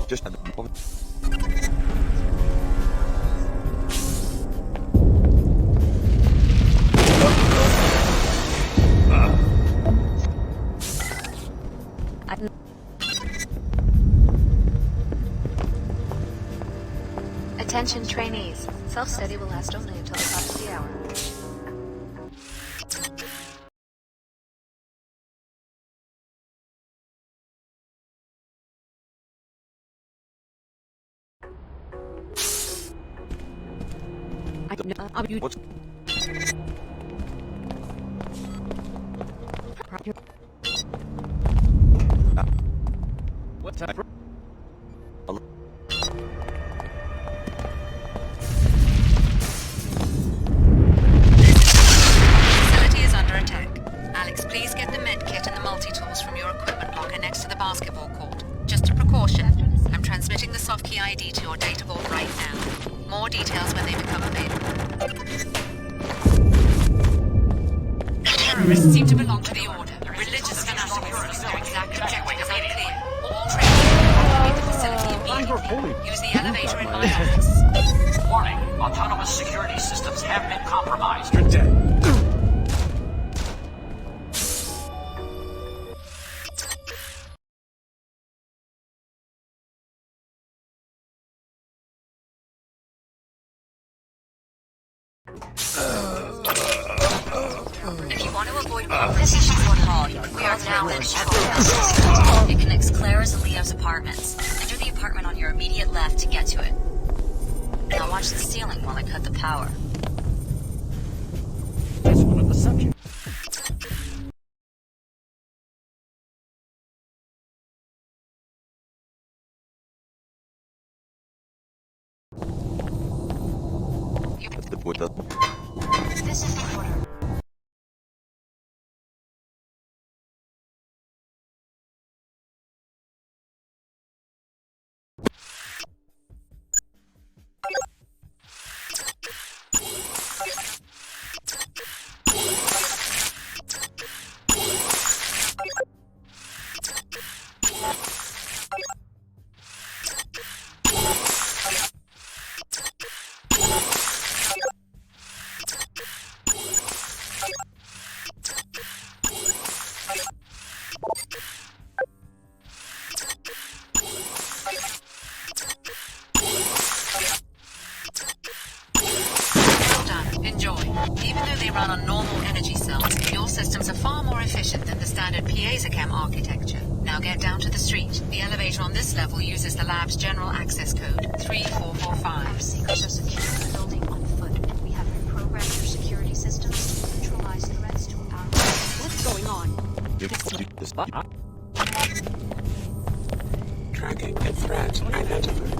Just Attention trainees. Self-study will last only until the top of the hour. What's what's that? Facility is under attack. Alex, please get the med kit and the multi-tools from your equipment locker next to the basketball court. Just a precaution. I'm transmitting the soft key ID to your data vault right now. More details when they become available. Terrorists seem to belong to the Order. Religious fanatics. Their exact objective is unclear. All training evacuate the facility immediately. Use the elevator in my office. Warning, autonomous security systems have been compromised. You're dead. If you want to avoid this short haul, we are now in control. It connects Clara's and Leo's apartments. Enter the apartment on your immediate left to get to it. Now watch the ceiling while I cut the power. That's one of the subjects. This is the Order. Enjoy. Even though they run on normal energy cells, your systems are far more efficient than the standard Piezochem architecture. Now get down to the street. The elevator on this level uses the lab's general access code, 3445. Our seekers are securing the building on foot. We have reprogrammed your security systems to neutralize threats to our... What's going on? Tracking and threat identified.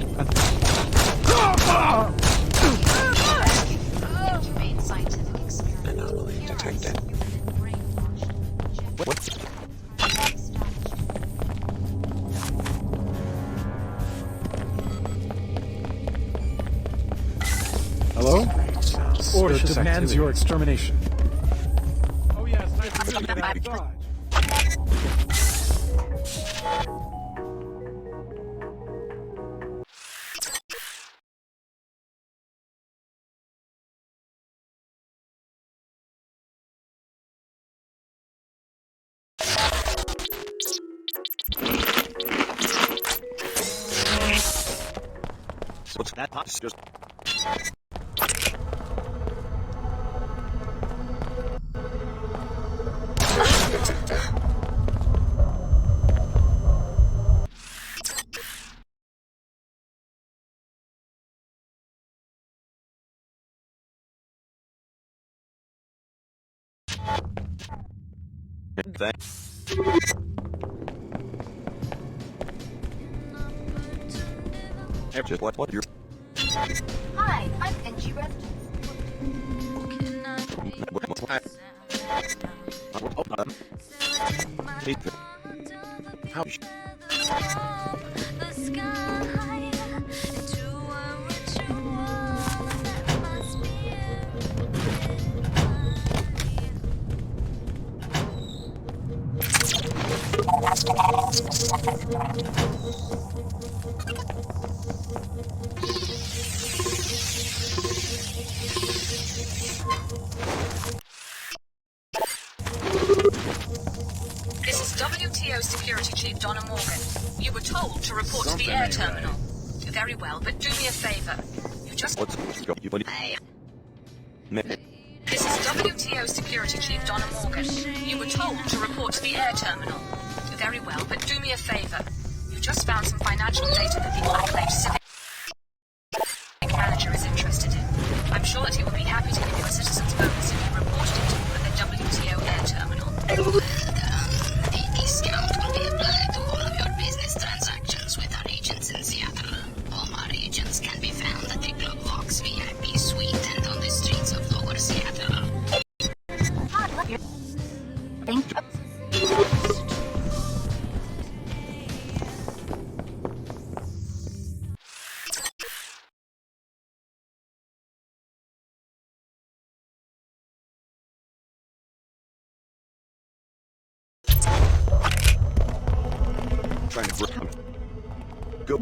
Humane scientific experiment. Anomaly detected. What's Hello? Order Tarsus demands Academy. your extermination. Oh yes, nice to see that dodge. what's that? It's just just what you're Hi, I'm NG Residence. how told to report to the Something air ain't right. terminal. Very well, but do me a favor. You just... What's you buddy? This is WTO Security Chief Donna Morgan. You were told to report to the air terminal. Very well, but do me a favor. You just found some financial data that the unclaimed civic manager is interested in. I'm sure that he would be happy to give you a citizen's bonus if you reported it to him at the WTO air terminal. The discount will be applied to all of your business transactions with our agents in Seattle. All our agents can be found at the Club Vox VIP suite and on the streets of Lower Seattle. Trying to break. Go.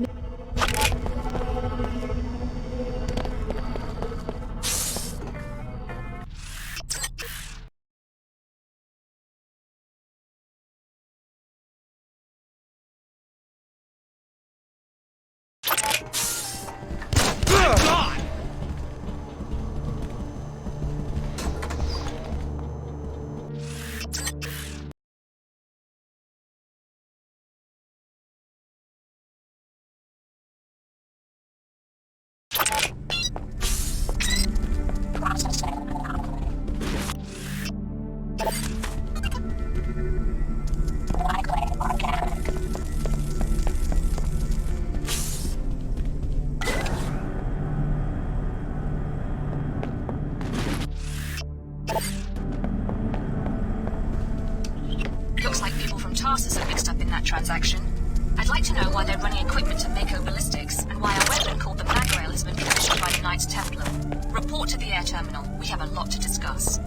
Looks like people from Tarsus are mixed up in that transaction. I'd like to know why they're running equipment to Mako Ballistics, and why a weapon called the Magrail has been commissioned by the Knights Templar. Report to the air terminal. We have a lot to discuss.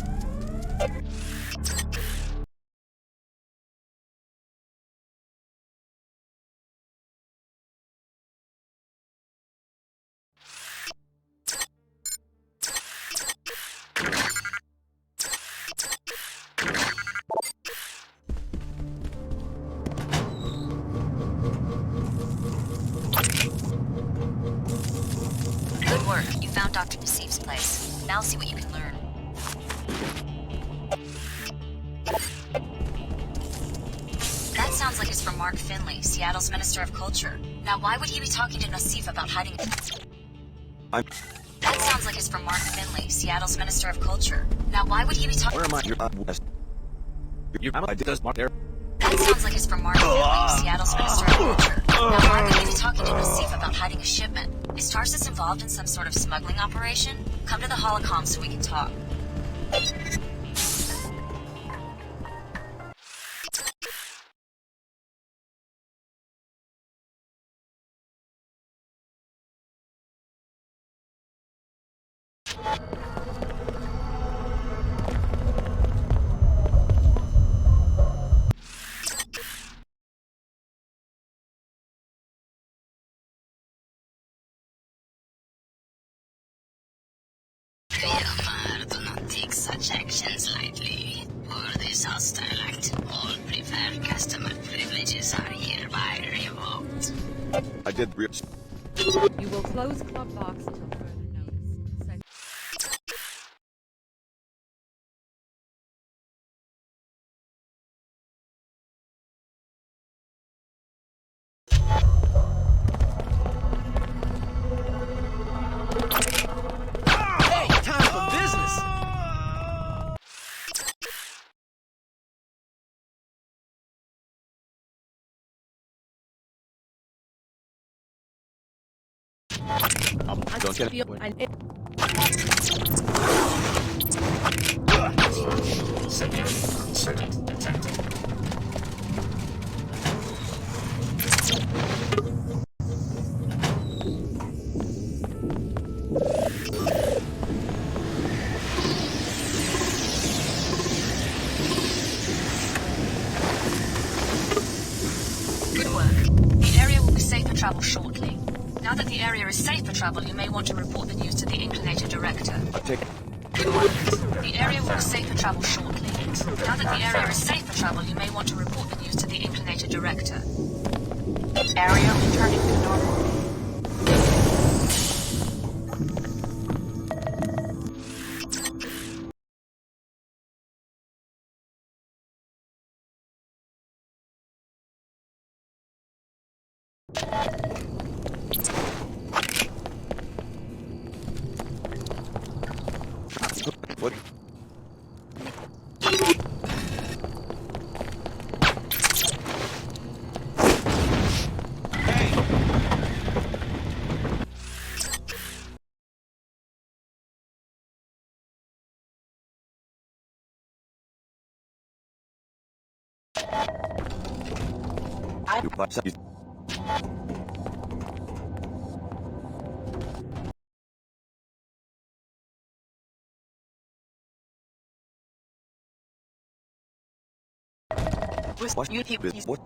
Good work. You found Dr. Nassif's place. Now see what you can learn. That sounds like it's from Mark Finley, Seattle's Minister of Culture. Now why would he be talking to Nassif about hiding... I'm. That sounds like it's from Mark Finley, Seattle's Minister of Culture. Now why would he be talking... Where am I? You're west. I did this mark there. That sounds like it's from Mark Finley, Seattle's Minister of Culture. Now why would he be talking to Nassif about hiding a shipment? Is Tarsus involved in some sort of smuggling operation? Come to the holocom so we can talk. Villamar, do not take such actions lightly. For this hostile act, all preferred customer privileges are hereby revoked. I did. You will close Club Vox until further notice. Hey, time for business! Don't get it. Good work. The area will be safe for travel shortly. Now that the area is safe for travel, you may want to report the news to the Inclinator Director. I'll take. Good work. The area will be safe for travel shortly. Now that the area is safe for travel, you may want to report the news to the Inclinator Director. Area returning to normal. What? You watch that? What? What?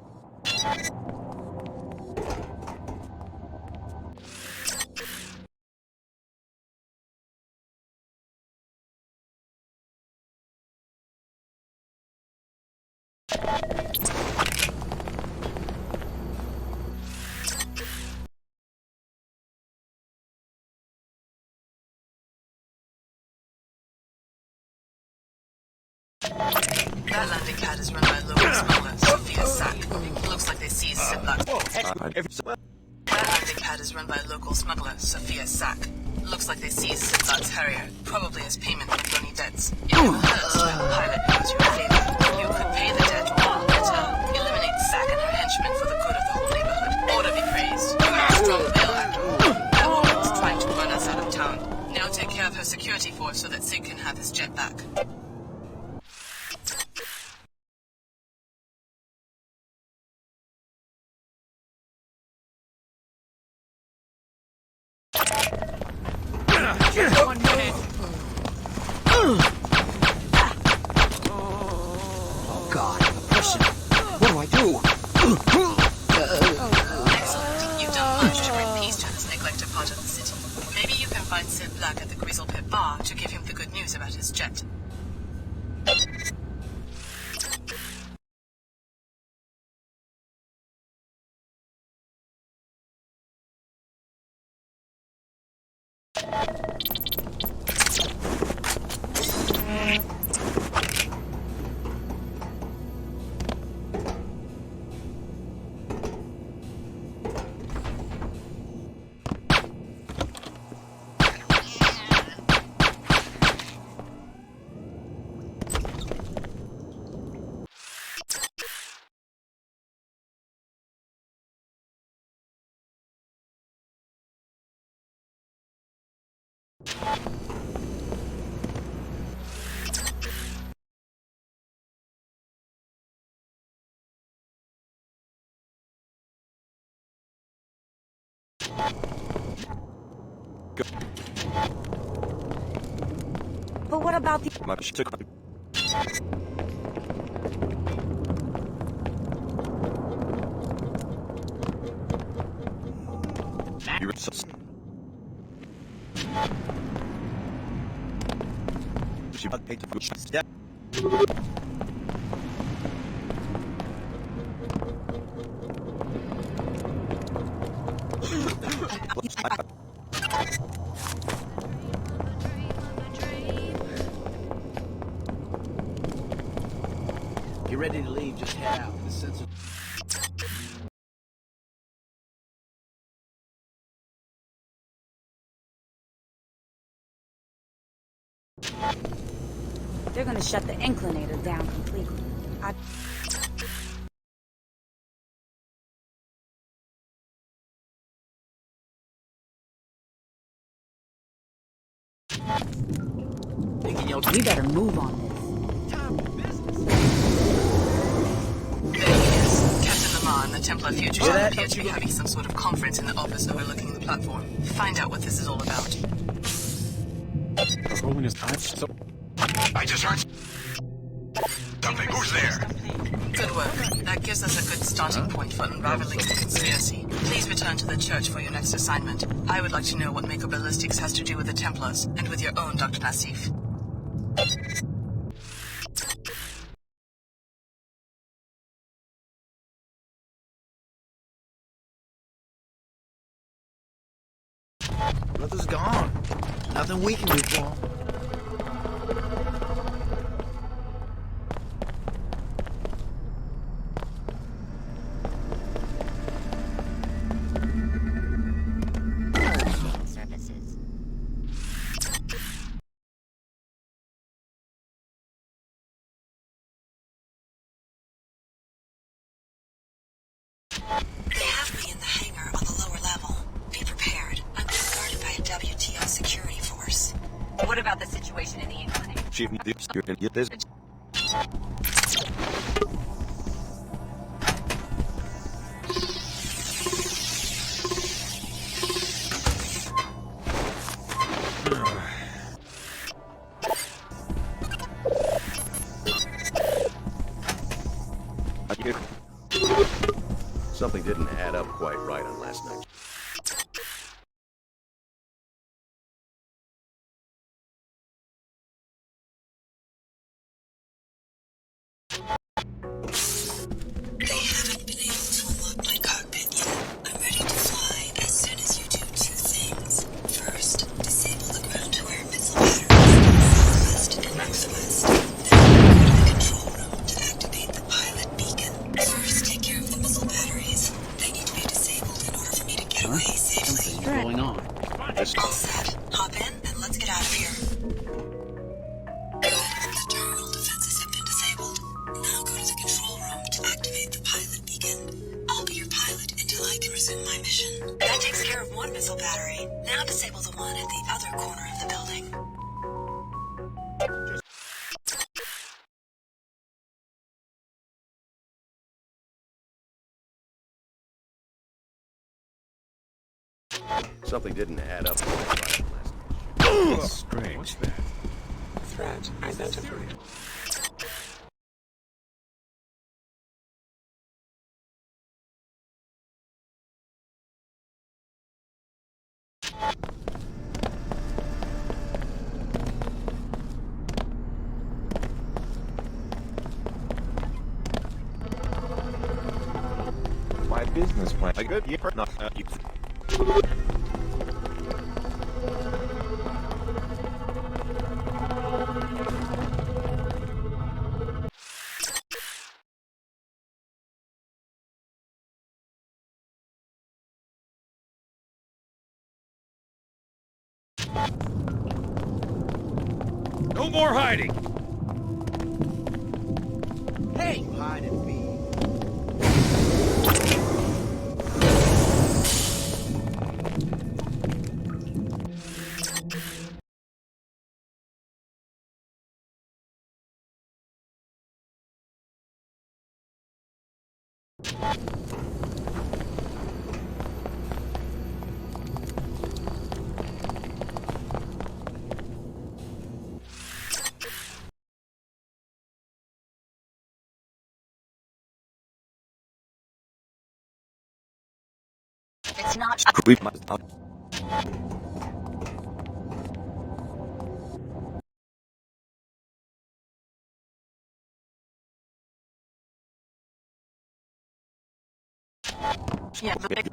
That landing pad is run by local smuggler Sophia Sack. Looks like they seized Sidlak. That landing pad is run by local smuggler Sophia Sack. Looks like they seized Sidlak's Harrier, probably as payment for Brony debts. If you let us know the pilot knows you a favor, you could pay the debt or better, eliminate Sack and her henchmen for the good of the whole neighborhood. Order be praised. You are a strong bill after all. That woman's trying to run us out of town. Now take care of her security force so that Sig can have his jet back. Oh God, listen. What do I do? Excellent. You've done much to bring peace to this neglected part of the city. Maybe you can find Sid Black at the Grizzle Pit Bar to give him the good news about his jet. But what about the... Get ready to leave, just head out. The sensor... They're gonna shut the inclinator down completely. We better move on this. There he is. Captain Lamar and the Templar fugitive appear to be having some sort of conference in the office overlooking the platform. Find out what this is all about. Rolling his eyes. So I just heard something. Who's there? Good work. That gives us a good starting point for unraveling the conspiracy. Please return to the church for your next assignment. I would like to know what Mako Ballistics has to do with the Templars and with your own Dr. Nassif. Brother's gone. Nothing we can do for him. Services. They have me in the hangar on the lower level. Be prepared. I'm being guarded by a WTO security force. What about the situation in the incline? Chief Deus, you can get this. Something didn't add up quite right on last night. They haven't been able to unlock my cockpit yet. I'm ready to fly as soon as you do two things. First, disable the ground-to-air missile batteries southwest and northwest. Then go to the control room to activate the pilot beacon. First, take care of the missile batteries. They need to be disabled in order for me to get away safely. Something's going on. All set. Hop in and let's get out of here. The terminal defenses have been disabled. Now go to the control room to activate the pilot beacon. I'll be your pilot until I can resume my mission. That takes care of one missile battery. Now disable the one at the other corner of the building. Something didn't add up quite right on last night. Strange. What's that? Threat identified. My business plan. A good year. Not you. No more hiding! Hey! Hide and be. It's not. Creep my up. Yeah, the big...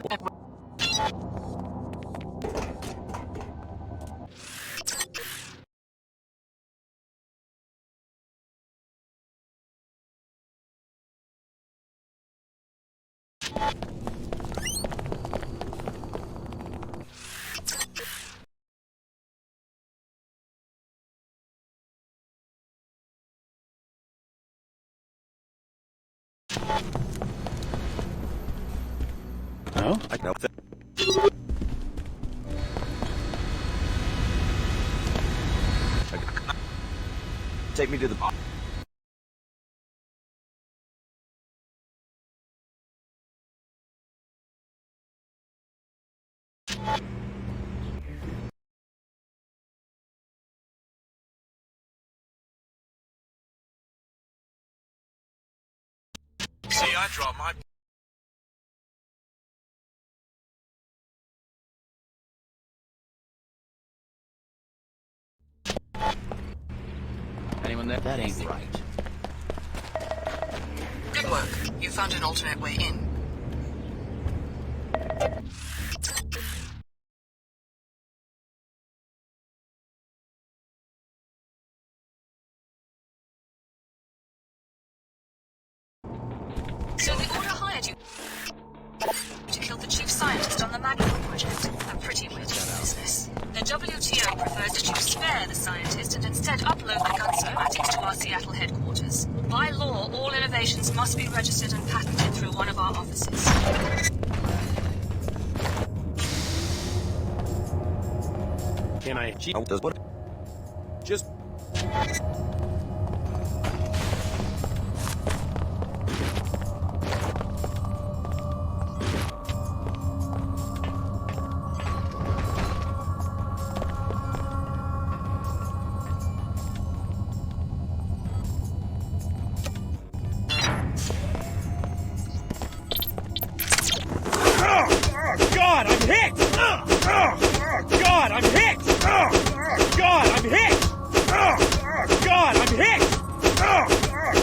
Oh? I know that. Take me to the bar. See, I dropped my... Anyone there? That ain't right. Good work. You found an alternate way in. prefers that you spare the scientist and instead upload the gun schematics to our Seattle headquarters. By law, all innovations must be registered and patented through one of our offices. Can I cheat? Just... God, I'm hit! God, I'm hit! God, I'm hit! God, I'm hit!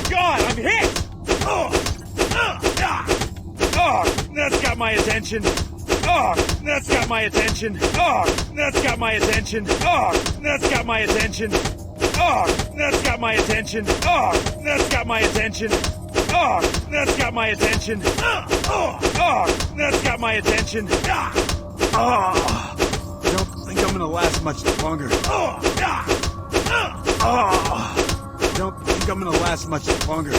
God, I'm hit! That's got my attention. That's got my attention. That's got my attention. That's got my attention. That's got my attention. That's got my attention. That's got my attention. That's got my attention. I don't think I'm gonna last much longer. I don't think I'm gonna last much longer.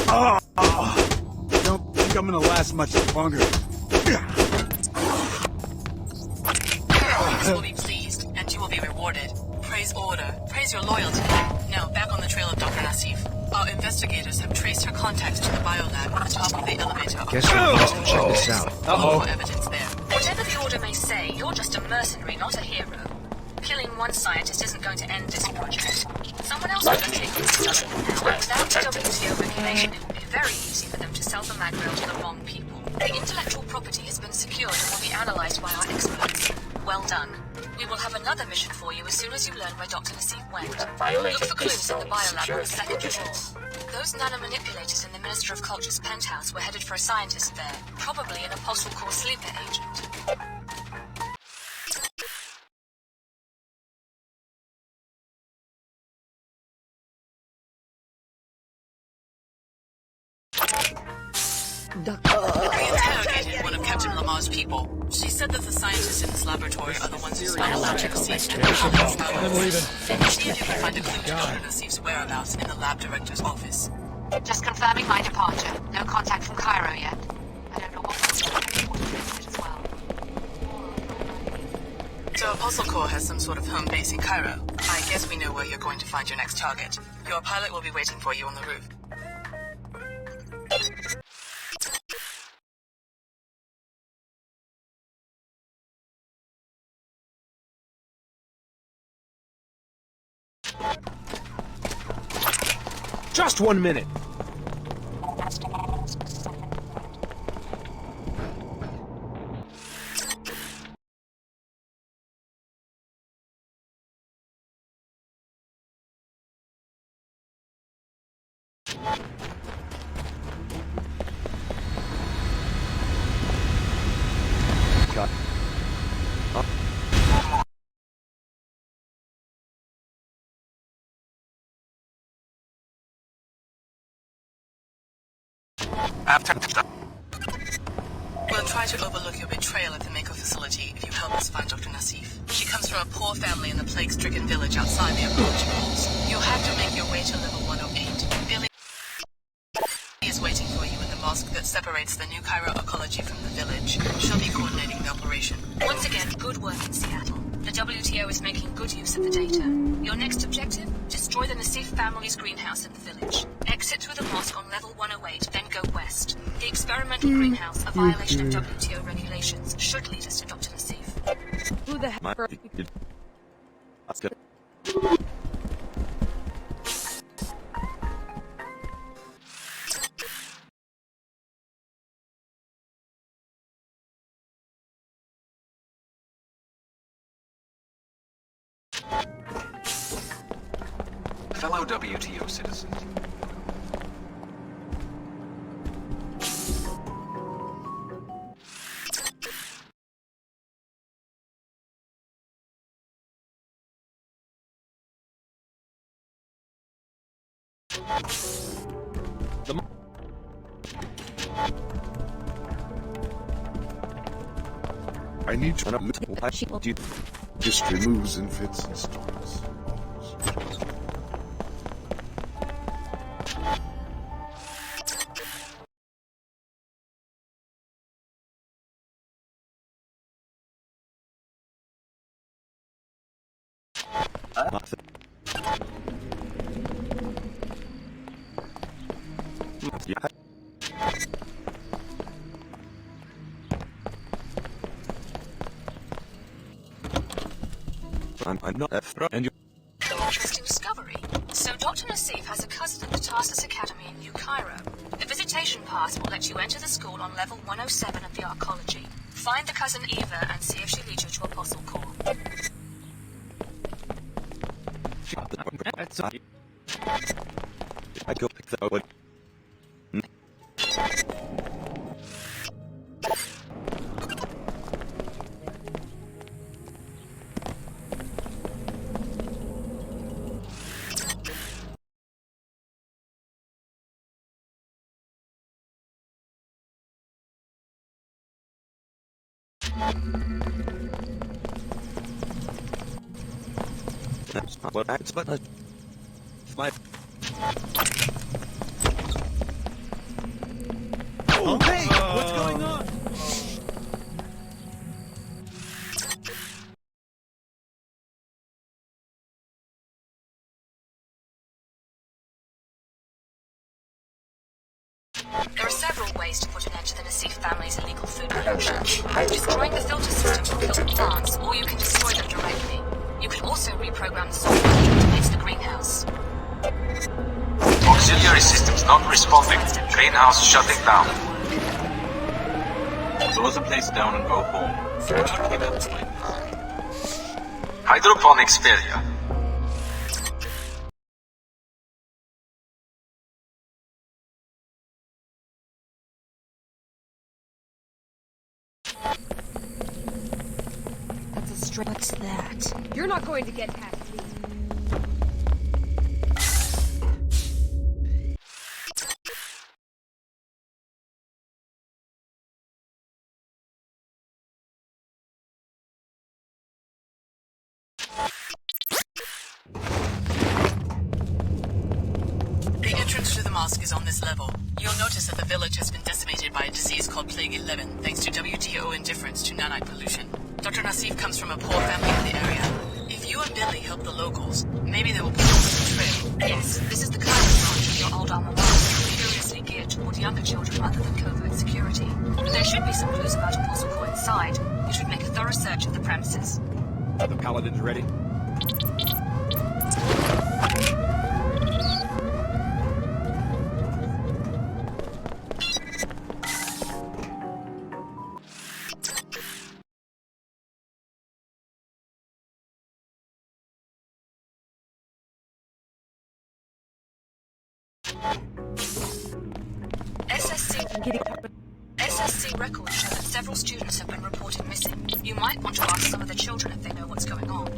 I don't think I'm gonna last much longer. Will be pleased, and you will be rewarded. Praise order. Praise your loyalty. Now, back on the trail of Dr. Nassif. Our investigators have traced her contacts to the biolab at the top of the elevator. Guess we must check this out. For evidence there. Whatever the order may say, you're just a mercenary, not a hero. Killing one scientist isn't going to end this project. Someone else will take this stuff. Without WTO regulation, it will be very easy for them to sell the magrail to the wrong people. The intellectual property has been secured and will be analyzed by our experts. Well done. We will have another mission for you as soon as you learn where Dr. Nassif went. Look for clues in the biolab on the second floor. Those nanomanipulators in the Minister of Culture's penthouse were headed for a scientist there, probably an apostle core sleeper agent. We interrogated one of Captain Lamar's people. She said that the scientists in this laboratory are the ones who spent Dr. Nassif and I'm leaving. see if you can find a clue to Dr. Nassif's whereabouts in the lab director's office. Just confirming my departure. No contact from Cairo yet. I don't know what as well. So Apostle Corps has some sort of home base in Cairo. I guess we know where you're going to find your next target. Your pilot will be waiting for you on the roof. Just 1 minute. We'll try to overlook your betrayal at the Mako facility if you help us find Dr. Nassif. She comes from a poor family in the plague-stricken village outside the approach walls. You'll have to make your way to level 108. Billy is waiting for you in the mosque that separates the New Cairo ecology from the village. She'll be coordinating the operation. Once again, good work in Seattle. The WTO is making good use of the data. Your next objective? Destroy the Nassif family's greenhouse in the village. Exit through the mosque on level 108, then go west. The experimental greenhouse, a violation of WTO regulations, should lead us to Dr. Nassif. Who the heck? That's good. Fellow WTO citizens. I need to. History moves in fits and starts. I'm not a threat, and you. Interesting discovery. So Dr. Nassif has a cousin at the Tarsus Academy in New Cairo. The visitation pass will let you enter the school on level 107 of the archaeology. Find the cousin Eva and see if she leads you to Apostle Core. I go pick that up. That's not what that's but my. Oh, hey! What's going on? There are several ways to put an end to the Nassif family's illegal food production. Destroying the filter system will kill the plants, or you can destroy them directly. You can also reprogram the soil that activates the greenhouse. Auxiliary systems not responding. Greenhouse shutting down. Close the place down and go home. Hydroponics failure. That's a straight. What's that? You're not going to get past me. The entrance to the mosque is on this level. You'll notice that the village has been decimated by a disease called Plague 11, thanks to WTO indifference to nanite pollution. Dr. Nassif comes from a poor family in the area. If you and Billy help the locals, maybe they will put you on the trail. Yes, this is the Cairo branch of your old alma mater, curiously geared toward younger children rather than covert security. There should be some clues about Apostle Core inside. You should make a thorough search of the premises. Are the paladins ready? SSC records show that several students have been reported missing. You might want to ask some of the children if they know what's going on.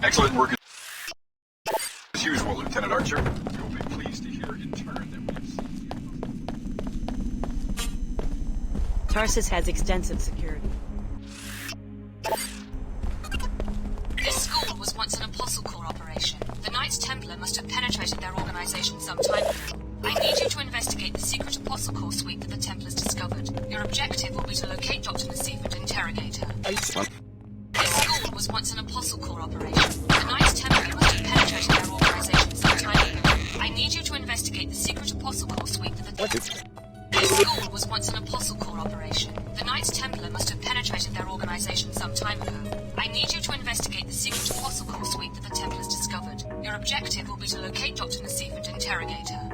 Excellent work as usual, Lieutenant Archer. You'll be pleased to hear in turn that we've seen you. Tarsus has extensive security. This school was once an Apostle Core operation. The Knights Templar must have penetrated their organization some time ago. I need you to investigate the secret Apostle Core suite that the Templars discovered. Your objective will be to locate Dr. Nassif and interrogate her. This school was once an Apostle Core operation. The Knights Templar must have penetrated their organization some time ago. I need you to investigate the secret Apostle Core suite that the This school was once an Apostle Core operation. The Knights Templar must have penetrated their organization some time ago. I need you to investigate the secret Apostle Core suite that the Templars discovered. Your objective will be to locate Dr. Nassif and interrogate her.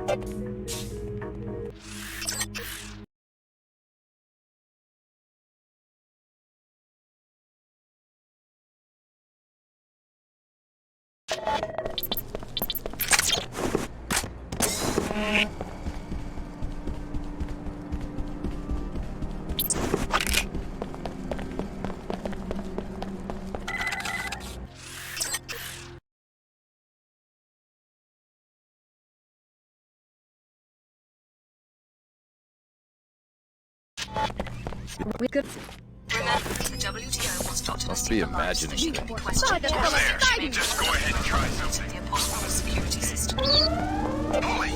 We could. Remember, the WTO wants Dr. Must Nassif be alive so imagining she it. can be questioned. There. Just go ahead and try something. The impossible security system. Bully!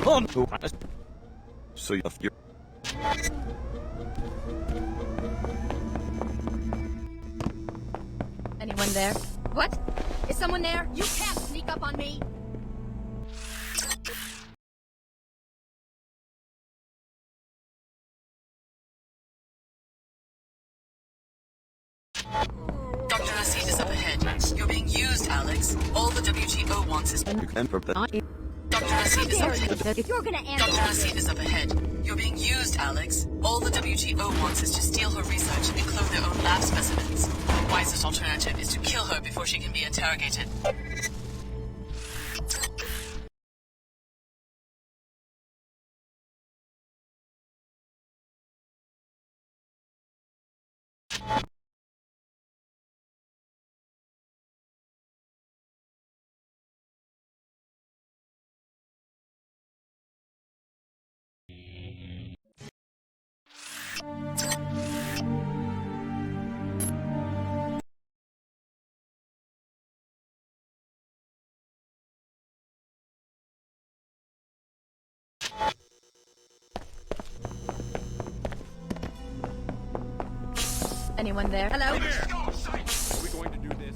On to us. So you're Anyone there? What? Is someone there? You can't sneak up on me! Dr. Nassif is up ahead. You're being used, Alex. All the WTO wants is... you can prepare. Dr. Nassif is up ahead. If you're gonna answer... Dr. Nassif is up ahead. You're being used, Alex. All the WTO wants is to steal her research and clone their own lab specimens. The wisest alternative is to kill her before she can be interrogated. Anyone there? Hello? Are we going to do this?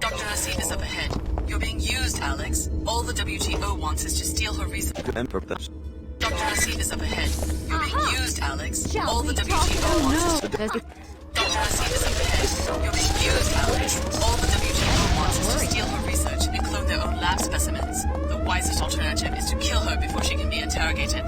Dr. Nassif is up ahead. You're being used, Alex. All the WTO wants is to steal her research. You can prepare. Dr. Nassif is up ahead. You're being used, Alex. Shall All the we talk? WTO wants is... No. Dr. Nassif is up ahead. You're being used, Alex. All the WTO wants is to steal her research and clone their own lab specimens. The wisest alternative is to kill her before she can be interrogated.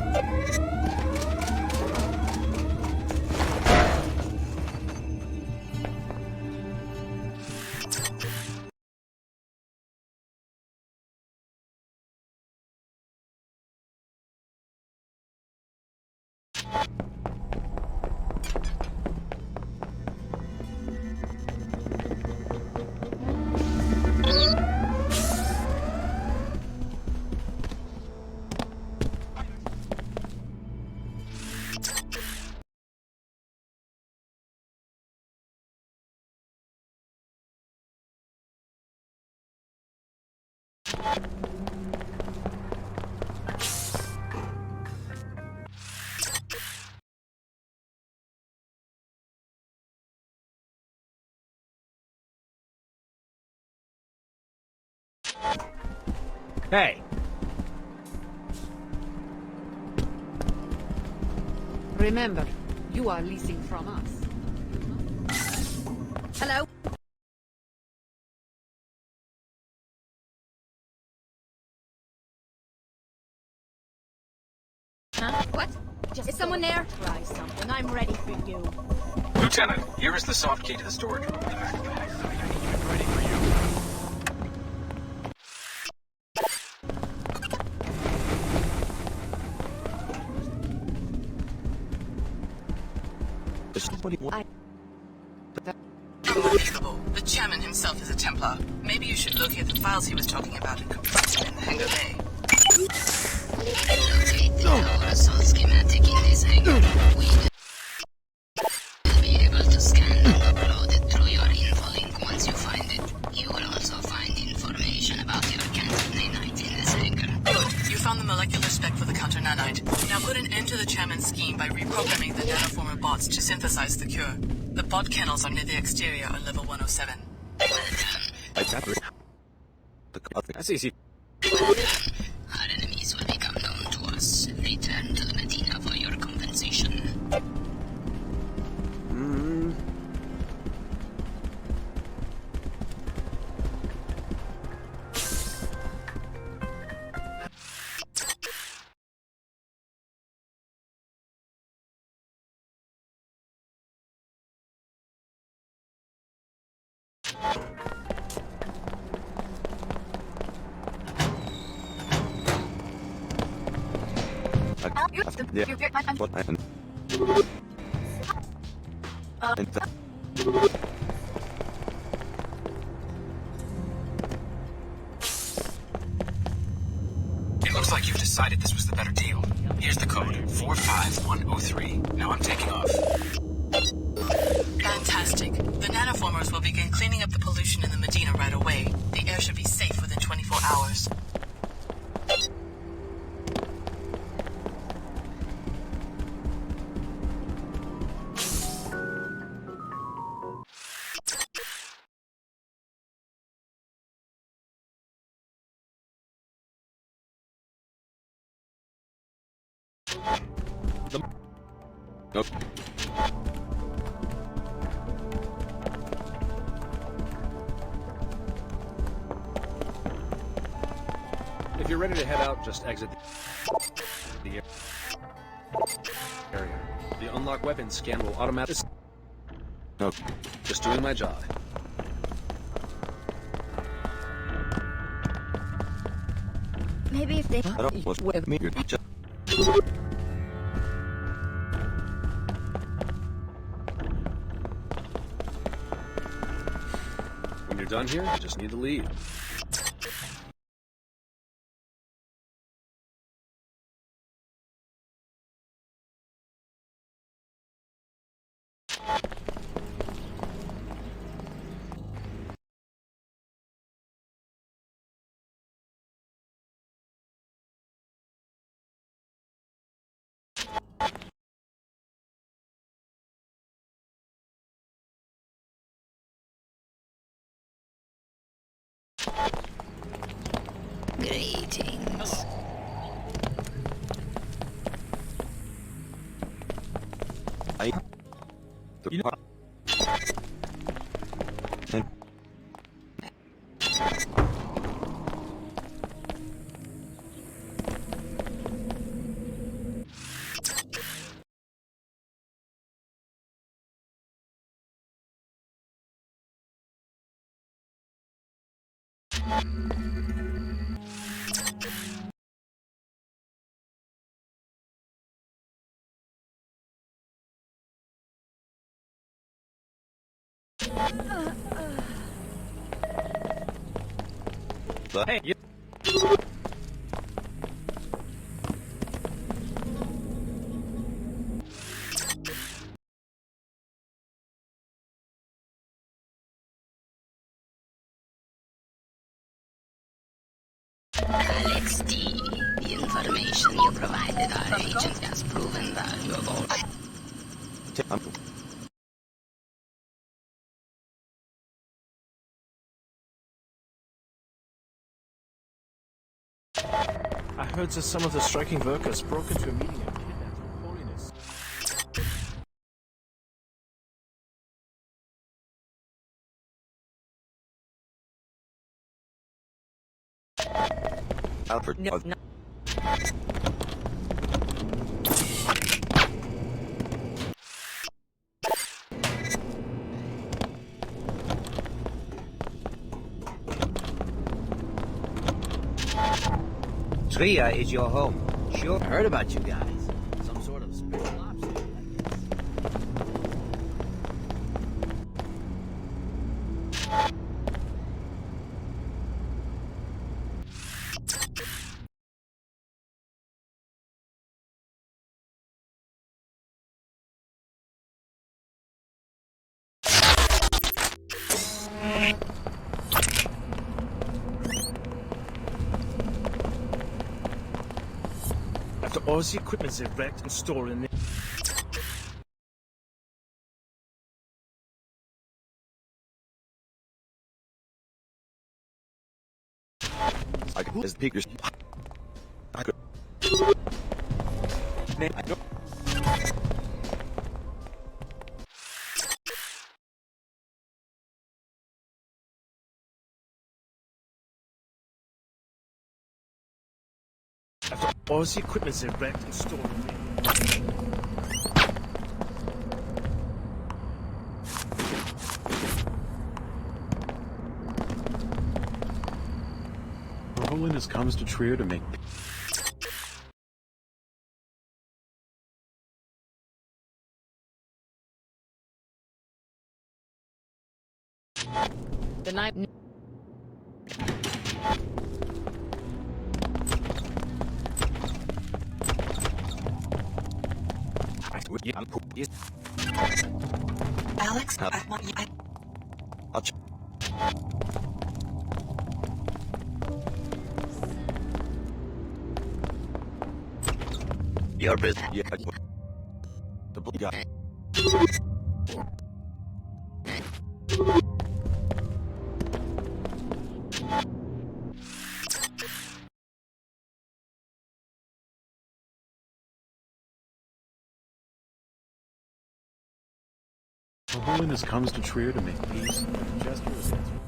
Hey! Remember, you are leasing from us. Hello? Huh? What? Is someone there? Try something. I'm ready for you. Lieutenant, here is the soft key to the storage room. Ready for you. Unbelievable. The chairman himself is a Templar. Maybe you should locate the files he was talking about and compress them in the hangar bay. Locate the power assault schematic in this hangar. We will be able to scan and upload it through your info link once you find it. You will also find information about your counter-nanite in this hangar. Good. You found the molecular spec for the counter-nanite. Now put an end to the chairman's scheme by reprogramming the nanoformer bots to synthesize the cure. The bot kennels are near the exterior on level 107. Well done. That's easy. Well done. Our enemies will become known to us. Return to the Medina for your compensation. What happened? It looks like you've decided this was the better deal. Here's the code, 45103. Now I'm taking off. Fantastic. The nanoformers will begin cleaning up the pollution in the Medina right away. The air should be safe within 24 hours. Nope. If you're ready to head out, just exit the area. The unlock weapon scan will automatically... Nope. Just doing my job. Maybe if they... I don't want with me. You're just... When you're done here, you just need to leave. Greetings. Hey, you... Alex D. The information you provided our agent has proven valuable. I heard that some of the striking workers broke into a meeting and kidnapped Her Holiness. Alfred. No. Tria is your home. Sure. I heard about you guys. Some sort of special ops unit, I guess. After all the equipment they wrecked and stolen, I could just peek your... I could... Man, I don't... after all the equipment they wrecked and stolen. Her Holiness comes to Trier to make I'm... Alex, Your business. Yeah. The guy. Her Holiness comes to Trier to make peace. The gesture is answered.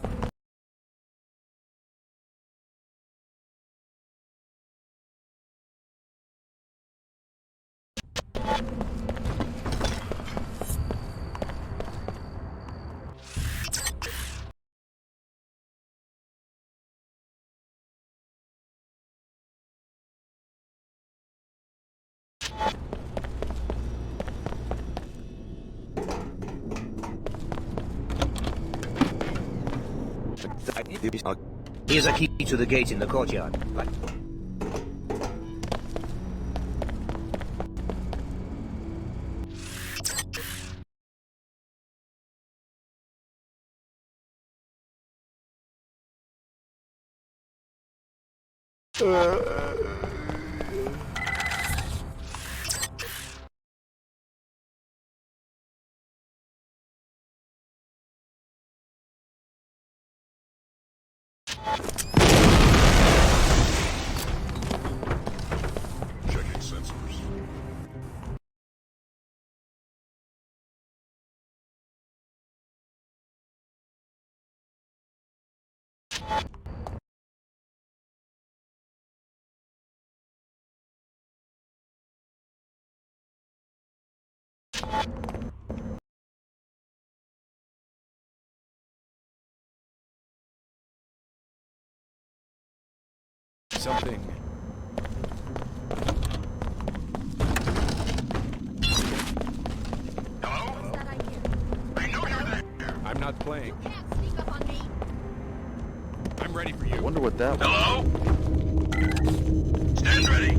Here's a key to the gate in the courtyard. Right. Checking sensors. Something. Hello? I know you're there. I'm not playing. You can't sneak up on me. I'm ready for I you. wonder what that was. Hello? Stand ready.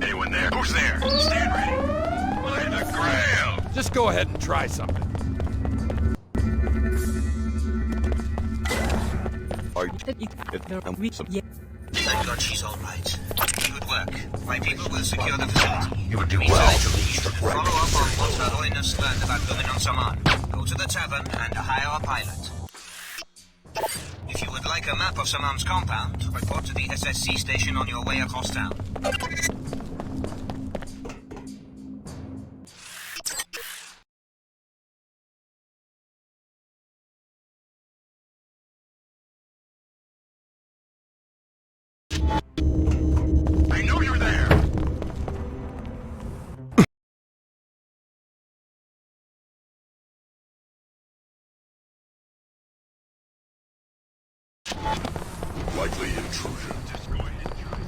Anyone there? Who's there? Stand ready. By the grail. Just go ahead and try something. Thank God she's all right. Good work. My people will secure the facility. You would do well to leave. Follow up on what Her Holiness learned about women on Saman. Go to the tavern and hire a pilot. If you would like a map of Saman's compound, report to the SSC station on your way across town. I know you're there. Likely intrusion. Just go ahead and try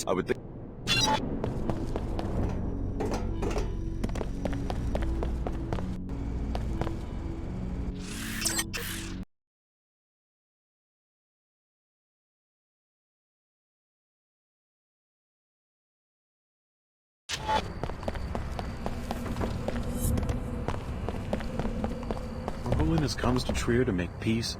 I would think. Her Holiness comes to Trier to make peace.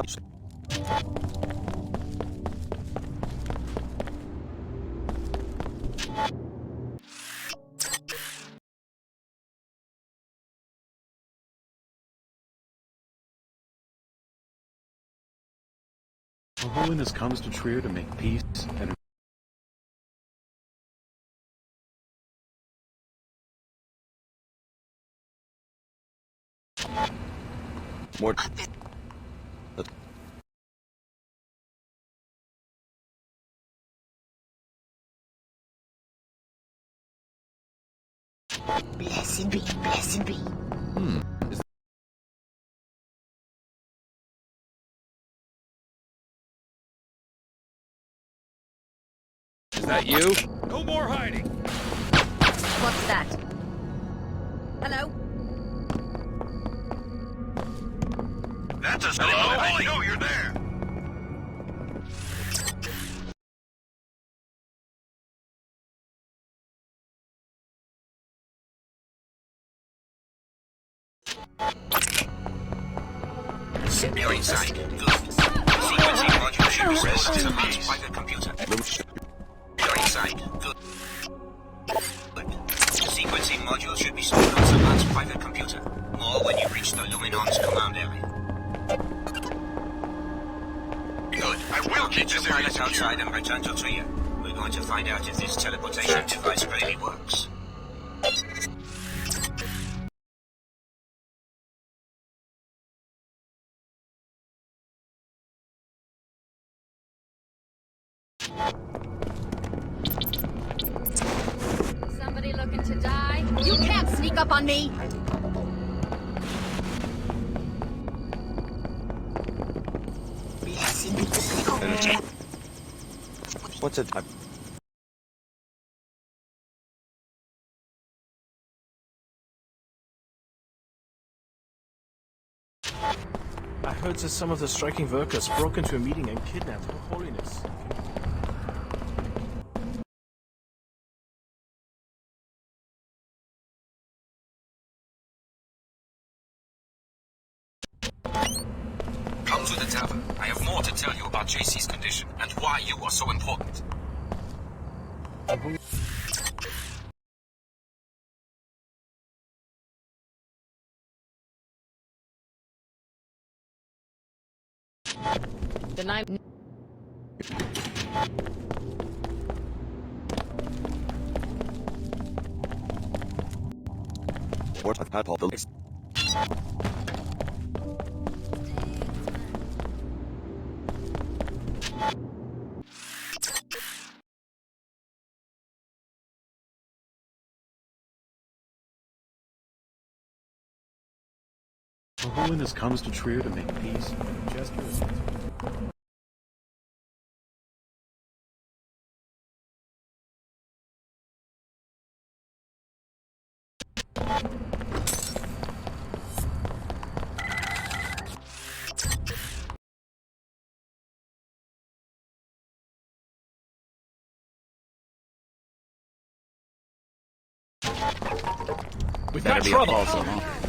Helps. Her Holiness comes to Trier to make peace and More. Blessed be, blessed be. Is that you? No more hiding. What's that? Hello? That's a hello. I know you're there. You're inside. Good. The sequencing module should be stored on Samant's private computer. You're inside. Good. The sequencing module should be stored on Samant's private computer. More when you reach the Luminon's command area. Good. I will keep this area secure. Outside and return to Trier. We're going to find out if this teleportation device really works. Somebody looking to die? You can't sneak up on me! What's it? I heard that some of the striking workers broke into a meeting and kidnapped Her Holiness. Come to the tavern. I have more to tell you about JC's condition and why you are so important. The knife. What I've had all the. Her Holiness comes to Trier to make peace and a gesture is We've got trouble!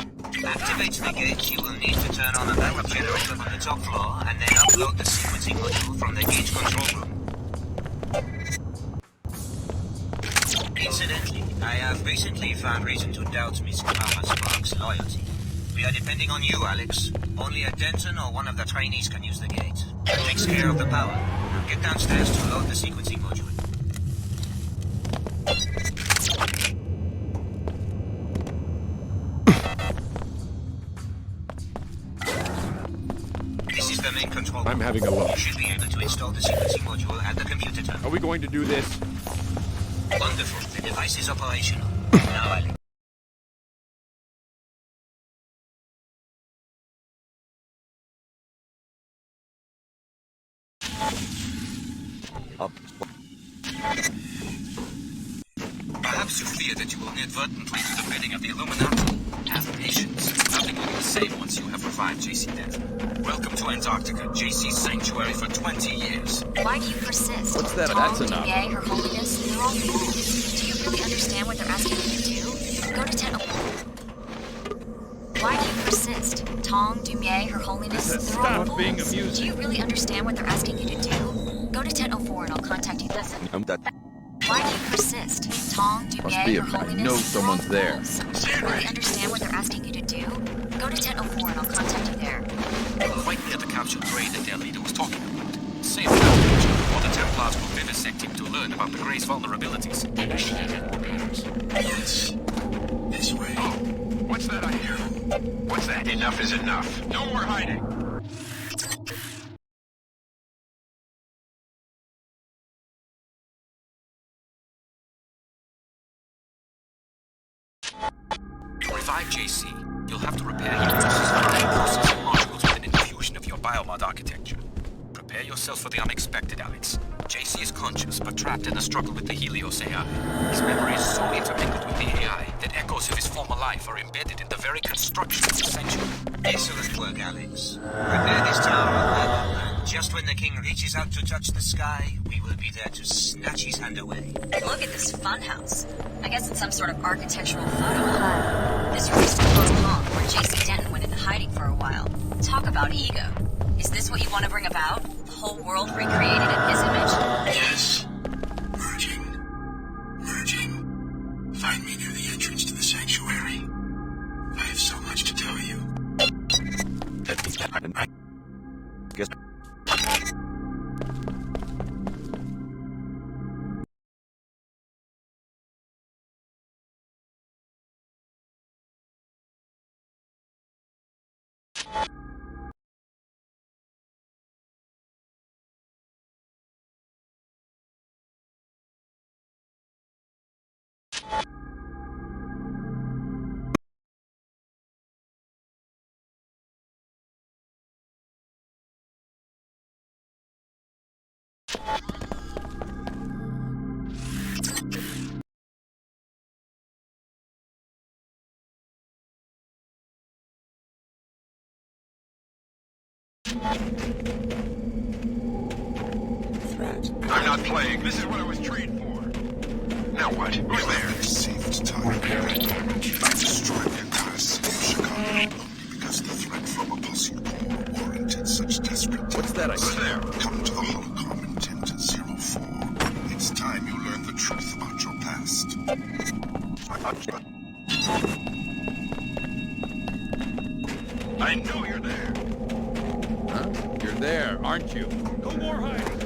To activate the gate, you will need to turn on a backup generator from the top floor and then upload the sequencing module from the gate control room. Incidentally, I have recently found reason to doubt Miss Karma Spark's loyalty. We are depending on you, Alex. Only a Denton or one of the trainees can use the gate. That takes care of the power. Now get downstairs to load the sequencing module. This is the main control room. I'm having a look. You should be able to install the sequencing module at the computer terminal. Are we going to do this? Wonderful. The device is operational. Now, Alex. Perhaps you fear that you will inadvertently do the bidding of the Illuminati. Have patience. Nothing will be the same once you have revived JC Denton. Welcome to Antarctica, JC's sanctuary for 20 years. Why do you persist? What's that? Tom, That's enough. Dubier, Her Holiness, they're all fools. Do you really understand what they're asking you to do? Go to 10... Why do you persist? Tom, Dubier, Her Holiness, they're all Stop being fools. amusing. Do you really understand what they're asking you to do? Go to 1004 and I'll contact you. Listen. Why do you persist? Tom, Must Dubier, be Her a- I Holiness, know they're all someone's there. fools. Do you really understand what they're asking you to do? Go to 1004 and I'll contact you there. Quite near the captured gray that their leader was talking about. Save that picture, or the Templars will vivisect him to learn about the gray's vulnerabilities. Yes. This way. Oh, what's that I hear? What's that? Enough is enough. No more hiding. To revive JC, you'll have to repair Helios's processing modules with an infusion of your biomod architecture. Prepare yourself for the unexpected, Alex. JC is conscious, but trapped in a struggle with the Helios AI. His memory is so intermingled with the AI that echoes of his former life are embedded in the very construction of the sanctuary. Excellent work, Alex. Prepare this tower of lava, and just when the king reaches out to touch the sky, we will be there to snatch his hand away. Look at this funhouse. I guess it's some sort of architectural photo album. This used to be Hong Kong, where J.C. Denton went into hiding for a while. Talk about ego. Is this what you want to bring about? The whole world recreated in his image? Yes. Merging. Merging. Find me near the entrance to the sanctuary. I have so much to tell you. I guess. Threat. I'm not playing. This is what I was trained for. Now what? Who's there? Saved time. I destroyed the entire city of Chicago only because the threat from opposing corps warranted such desperate. What's that? Who's there? Come to the holocron in 10-04. It's time you learn the truth about your past. I know you're there. Huh? You're there, aren't you? No more hiding.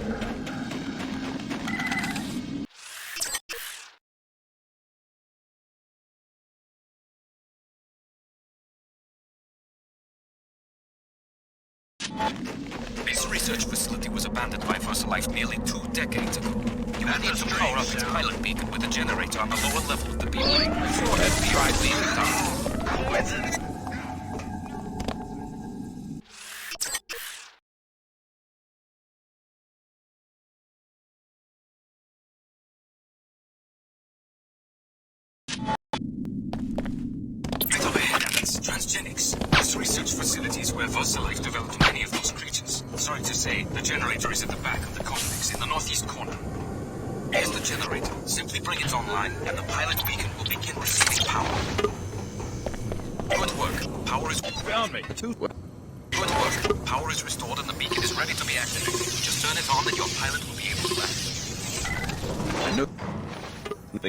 This research facility was abandoned by VersaLife nearly 2 decades ago. You will need to power up its pilot beacon with a generator on the lower level of the beacon. Go ahead and try leaving town. Right overhead, Alex. Transgenics. This research facility is where VersaLife developed many of those creatures. Sorry to say, the generator is at the back of the complex in the northeast corner. Here's the generator. Simply bring it online, and the pilot beacon will begin receiving power. Good work. Power is... Found me. Good work. Power is restored and the beacon is ready to be activated. Just turn it on and your pilot will be able to land. I know.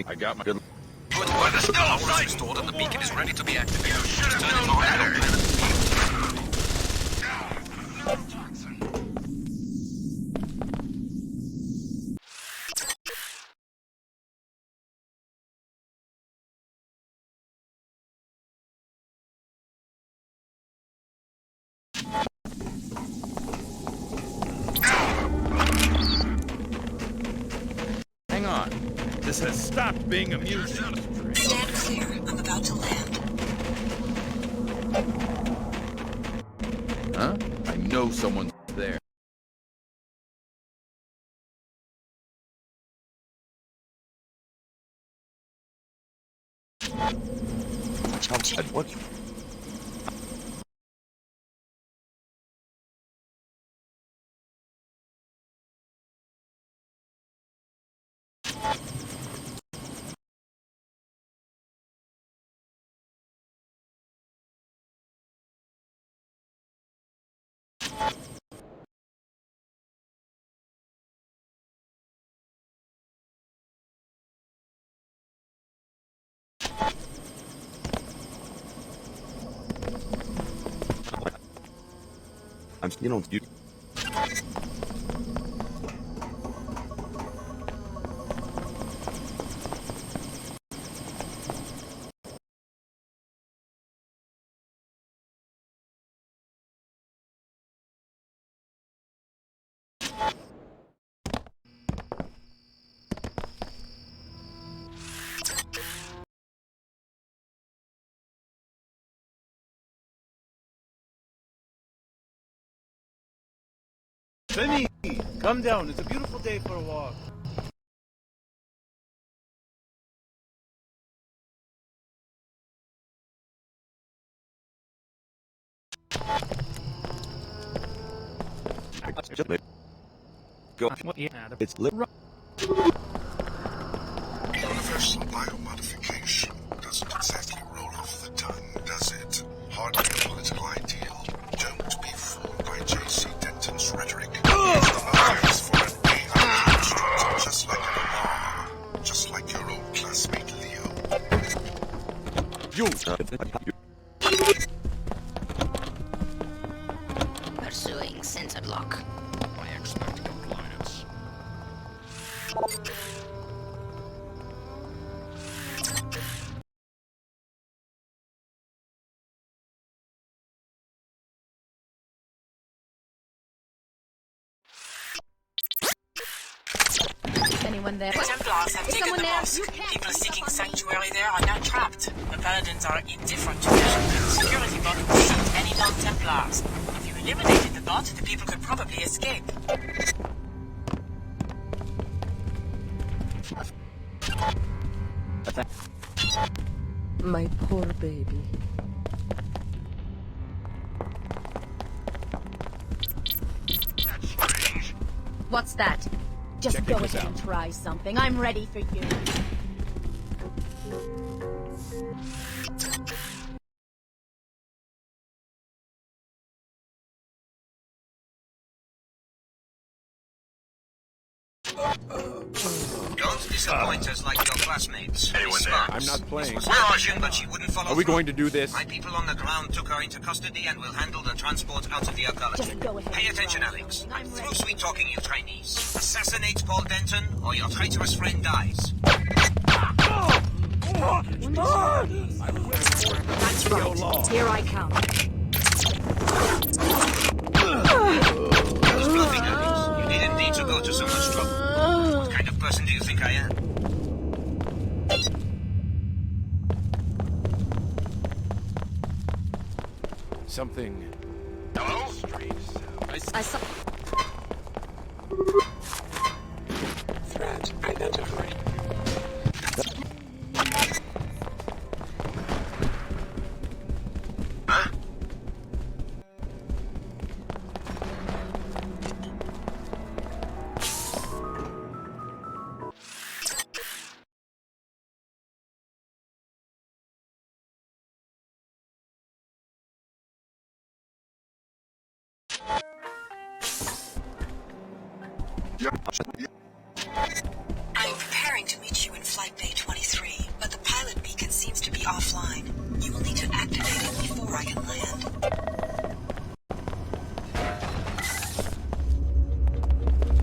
I got my good. Good work. Power is restored and the beacon is ready to be activated. Just turn it on and your pilot will be able to land. Hang on. This has stopped being amusing. Stand clear. I'm about to land. Huh? I know someone's there. What? You. Benny, come down. It's a beautiful day for a walk. Go. It's lit. Universal biomodification doesn't exactly roll off the tongue, does it? Hardly a political ideal. Don't be fooled by J.C. Denton's rhetoric. It's the markers for an AI construct, just like an alarm. Just like your old classmate Leo. Pursuing sensor lock. I expect compliance. Anyone there? The Templars have taken the mosque. People seeking sanctuary there are now trapped. The Paladins are indifferent to them. The security bot will shoot any non-Templars. If you eliminated the bot, the people could probably escape. My poor baby. What's that? Just go ahead and try something. I'm ready for you. Don't disappoint us like your classmates. Anyone there? I'm not playing. Where are you? But she wouldn't follow Are we through. going to do this? My people on the ground took her into custody and will handle the transport out of the archaeology. Just go ahead Pay and attention, try Alex. something. I'm Through ready. sweet talking, you trainees. Assassinate Paul Denton, or your traitorous friend dies. That's right. Here I come. Those bluffing Alex. You didn't need to go to so much trouble. What kind of person do you think I am? Something. Hello? Strange sound. I saw. Threat identified. I am preparing to meet you in Flight Bay 23, but the pilot beacon seems to be offline. You will need to activate it before I can land.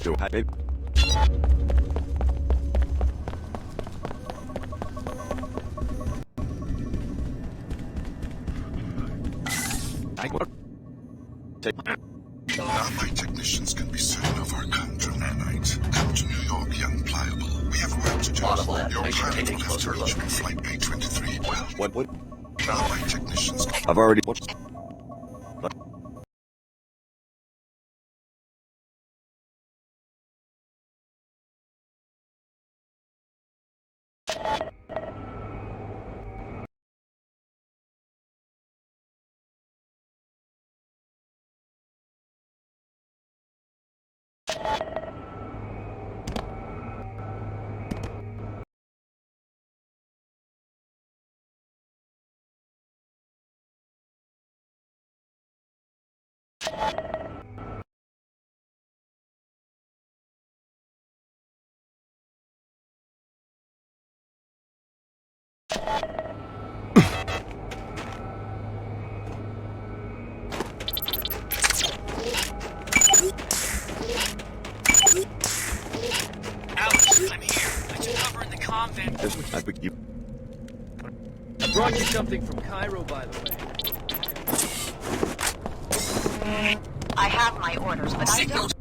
Do I, babe? Now my technicians can be certain of our counter nanite. Come to New York, young pliable. We have work to do. Your pilot will have to reach Flight Bay 23. Well, What? now my technicians... I've already watched. Alex, I'm here. I took cover in the convent. I brought you something from Cairo, by the way. I have my orders, but I don't...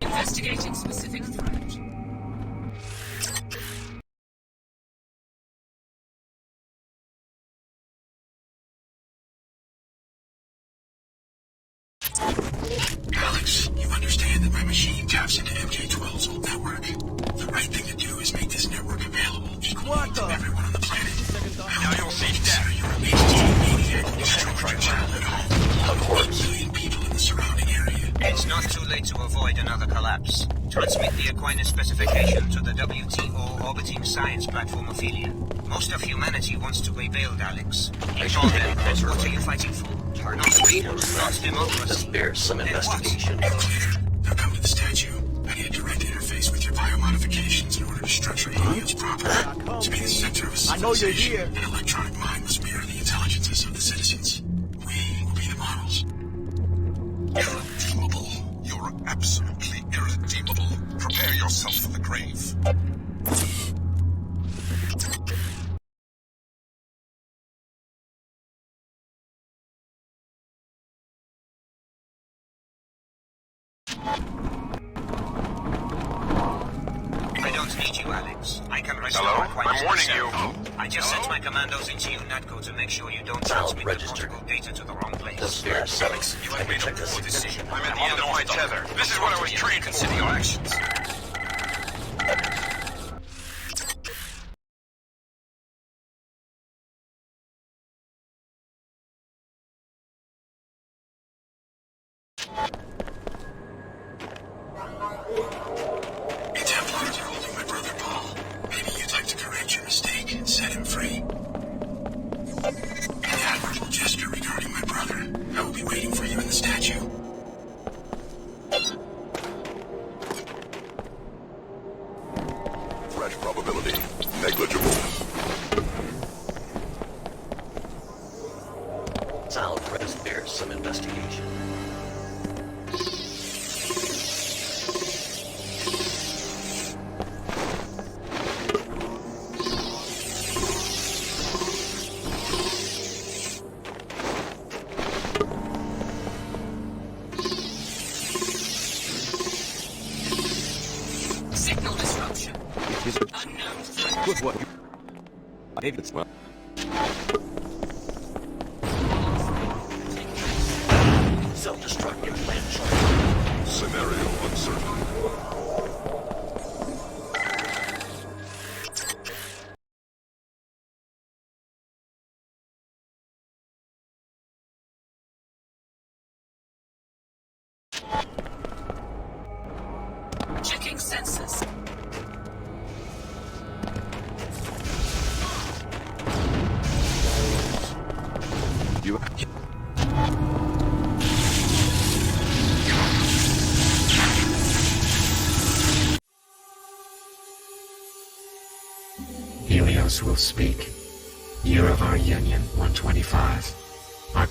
Investigating specific threat. Alex, you understand that my machine taps into MJ-12's old network. The right thing to do is make this network available equally to everyone on the planet. Now you'll see death. You're a mainstream maniac who destroyed your child at home. 8 million people in the surrounding area. It's not too late to avoid another collapse. Transmit the Aquinas specification to the WTO orbiting science platform Ophelia. Most of humanity wants to rebuild, Alex. Ignore them. What are you fighting for? Not freedom, not democracy. There's some investigation. Clear. Now come to the statue. I need a direct interface with your biomodifications in order to structure Helios properly. To be the center of a civilization, an electronic mind must mirror the intelligences of the citizens. We will be the models. Irredeemable. You're absolutely irredeemable. Prepare yourself for the grave. I don't need you, Alex. I can restore Aquinas. I'm warning you. I just sent my commandos into UNATCO to make sure you don't transmit the protocol data to the wrong place. Alex, you have made a poor decision. I'm at the end of my tether. This is what I was trained for. Consider your actions. A Templar is holding my brother Paul. Maybe you'd like to correct your mistake and set him free. An admirable gesture regarding my brother. I will be waiting for you in the statue. Threat probability negligible. Southwest bears some investigation. Signal disruption. Unknown threat. With what? I hate this one. Self-destructive plant. Scenario uncertain. Checking sensors. us will speak. Year of our union, 125. Our